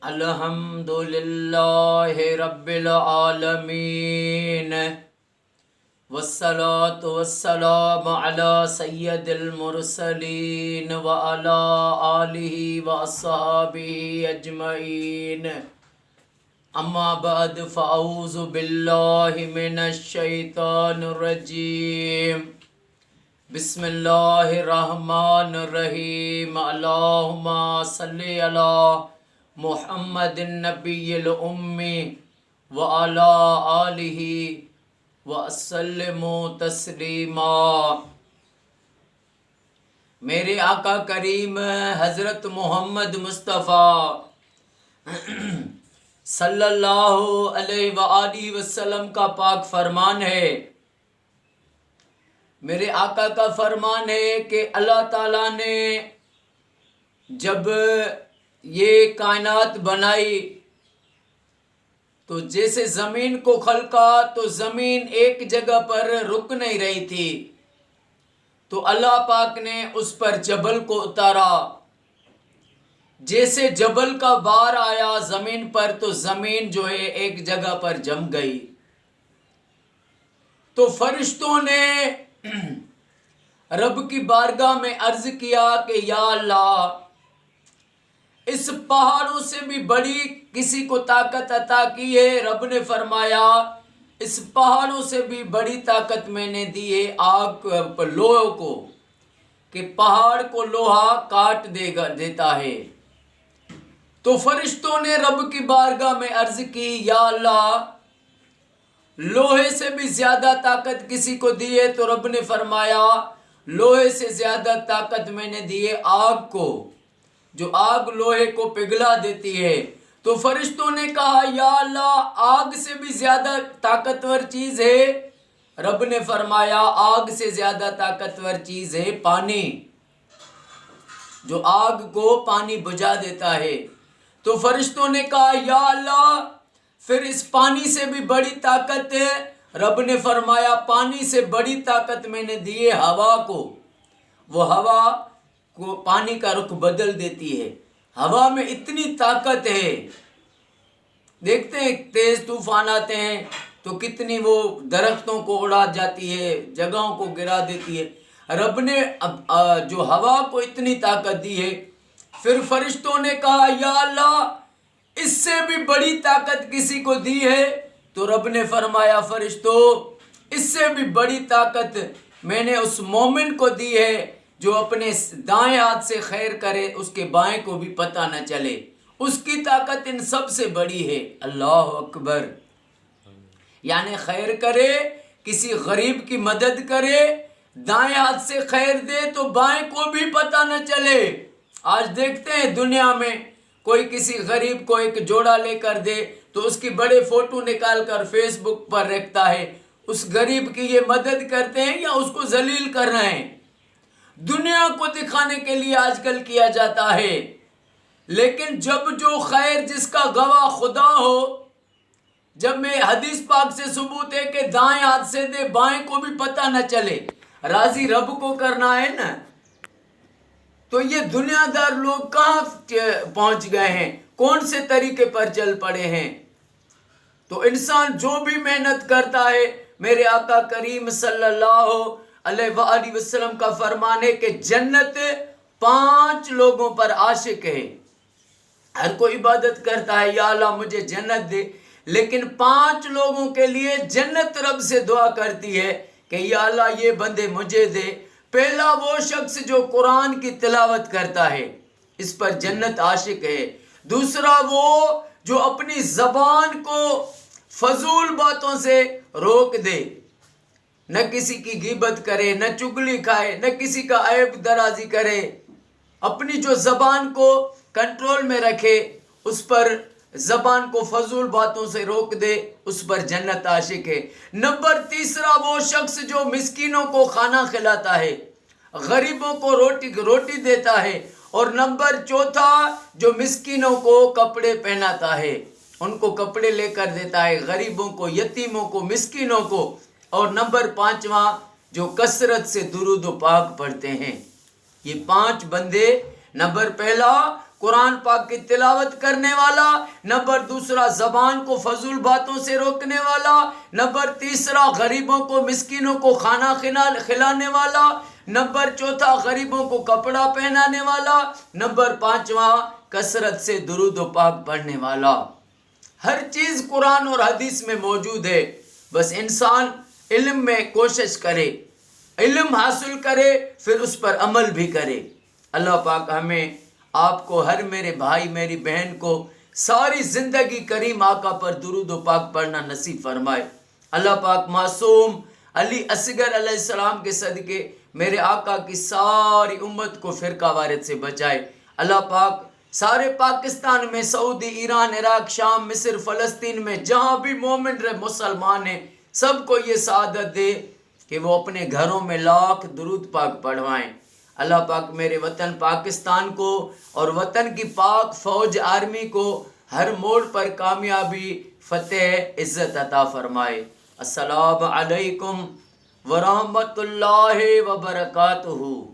الحمد للہ رب العالمین والصلاة والسلام علی سید المرسلین وعلی آلہ واصحابہ اجمعین اما بعد فاعوذ باللہ من الشیطان الرجیم بسم اللہ الرحمن الرحیم اللہم صلی علی محمد النبی الأمی وعلی آلہ وسلم تسلیما۔ میرے آقا کریم حضرت محمد مصطفیٰ صلی اللہ علیہ وآلہ وسلم کا پاک فرمان ہے، میرے آقا کا فرمان ہے کہ اللہ تعالیٰ نے جب یہ کائنات بنائی تو جیسے زمین کو خلقا تو زمین ایک جگہ پر رک نہیں رہی تھی، تو اللہ پاک نے اس پر جبل کو اتارا۔ جیسے جبل کا بار آیا زمین پر تو زمین جو ہے ایک جگہ پر جم گئی۔ تو فرشتوں نے رب کی بارگاہ میں عرض کیا کہ یا اللہ، اس پہاڑوں سے بھی بڑی کسی کو طاقت عطا کی ہے۔ رب نے فرمایا اس پہاڑوں سے بھی بڑی طاقت میں نے دی ہے آگ پر لوہے کو، کہ پہاڑ کو لوہا کاٹ دیتا ہے۔ تو فرشتوں نے رب کی بارگاہ میں عرض کی یا اللہ، لوہے سے بھی زیادہ طاقت کسی کو دی ہے؟ تو رب نے فرمایا لوہے سے زیادہ طاقت میں نے دی ہے آگ کو، جو آگ لوہے کو پگھلا دیتی ہے۔ تو فرشتوں نے کہا یا اللہ، آگ سے بھی زیادہ طاقتور چیز ہے؟ رب نے فرمایا آگ سے زیادہ طاقتور چیز ہے پانی، جو آگ کو پانی بجھا دیتا ہے۔ تو فرشتوں نے کہا یا اللہ، پھر اس پانی سے بھی بڑی طاقت ہے؟ رب نے فرمایا پانی سے بڑی طاقت میں نے دی ہے ہوا کو، وہ ہوا کو پانی کا رخ بدل دیتی ہے۔ ہوا میں اتنی طاقت ہے، دیکھتے ہیں تیز طوفان آتے ہیں تو کتنی وہ درختوں کو اڑا جاتی ہے، جگہوں کو گرا دیتی ہے۔ رب نے جو ہوا کو اتنی طاقت دی ہے۔ پھر فرشتوں نے کہا یا اللہ، اس سے بھی بڑی طاقت کسی کو دی ہے؟ تو رب نے فرمایا فرشتوں، اس سے بھی بڑی طاقت میں نے اس مومن کو دی ہے جو اپنے دائیں ہاتھ سے خیر کرے اس کے بائیں کو بھی پتہ نہ چلے، اس کی طاقت ان سب سے بڑی ہے۔ اللہ اکبر! یعنی خیر کرے، کسی غریب کی مدد کرے، دائیں ہاتھ سے خیر دے تو بائیں کو بھی پتہ نہ چلے۔ آج دیکھتے ہیں دنیا میں کوئی کسی غریب کو ایک جوڑا لے کر دے تو اس کی بڑے فوٹو نکال کر فیس بک پر رکھتا ہے۔ اس غریب کی یہ مدد کرتے ہیں یا اس کو ذلیل کر رہے ہیں؟ دنیا کو دکھانے کے لیے آج کل کیا جاتا ہے، لیکن جب جو خیر جس کا گواہ خدا ہو، جب میں حدیث پاک سے ثبوت ہے کہ دائیں ہاتھ سے دے بائیں کو بھی پتہ نہ چلے، راضی رب کو کرنا ہے نا، تو یہ دنیا دار لوگ کہاں پہنچ گئے ہیں؟ کون سے طریقے پر چل پڑے ہیں؟ تو انسان جو بھی محنت کرتا ہے، میرے آقا کریم صلی اللہ علیہ وآلہ وسلم کا فرمان ہے کہ جنت 5 لوگوں پر عاشق ہے۔ ہر کوئی عبادت کرتا ہے یا اللہ مجھے جنت دے، لیکن 5 لوگوں کے لیے جنت رب سے دعا کرتی ہے کہ یا اللہ یہ بندے مجھے دے۔ پہلا وہ شخص جو قرآن کی تلاوت کرتا ہے، اس پر جنت عاشق ہے۔ دوسرا وہ جو اپنی زبان کو فضول باتوں سے روک دے، نہ کسی کی غیبت کرے، نہ چگلی کھائے، نہ کسی کا عیب درازی کرے، اپنی جو زبان کو کنٹرول میں رکھے، اس پر زبان کو فضول باتوں سے روک دے، اس پر جنت عاشق ہے۔ نمبر تیسرا وہ شخص جو مسکینوں کو کھانا کھلاتا ہے، غریبوں کو روٹی دیتا ہے، اور نمبر چوتھا جو مسکینوں کو کپڑے پہناتا ہے، ان کو کپڑے لے کر دیتا ہے، غریبوں کو، یتیموں کو، مسکینوں کو۔ اور نمبر 5واں جو کثرت سے درود و پاک پڑھتے ہیں۔ یہ 5 بندے، نمبر پہلا قرآن پاک کی تلاوت کرنے والا، نمبر دوسرا زبان کو فضول باتوں سے روکنے والا، نمبر تیسرا غریبوں کو مسکینوں کو کھانا کھلانے والا، نمبر چوتھا غریبوں کو کپڑا پہنانے والا، نمبر پانچواں کثرت سے درود و پاک پڑھنے والا۔ ہر چیز قرآن اور حدیث میں موجود ہے، بس انسان علم میں کوشش کرے، علم حاصل کرے، پھر اس پر عمل بھی کرے۔ اللہ پاک ہمیں آپ کو، ہر میرے بھائی میری بہن کو ساری زندگی کریم آقا پر درود و پاک پڑھنا نصیب فرمائے۔ اللہ پاک معصوم علی اصغر علیہ السلام کے صدقے میرے آقا کی ساری امت کو فرقہ وارث سے بچائے۔ اللہ پاک سارے پاکستان میں، سعودی، ایران، عراق، شام، مصر، فلسطین میں جہاں بھی مومن رہے، مسلمان ہیں، سب کو یہ سعادت دے کہ وہ اپنے گھروں میں لاکھ درود پاک پڑھوائیں۔ اللہ پاک میرے وطن پاکستان کو اور وطن کی پاک فوج آرمی کو ہر موڑ پر کامیابی، فتح، عزت عطا فرمائے۔ السلام علیکم ورحمۃ اللہ وبرکاتہ۔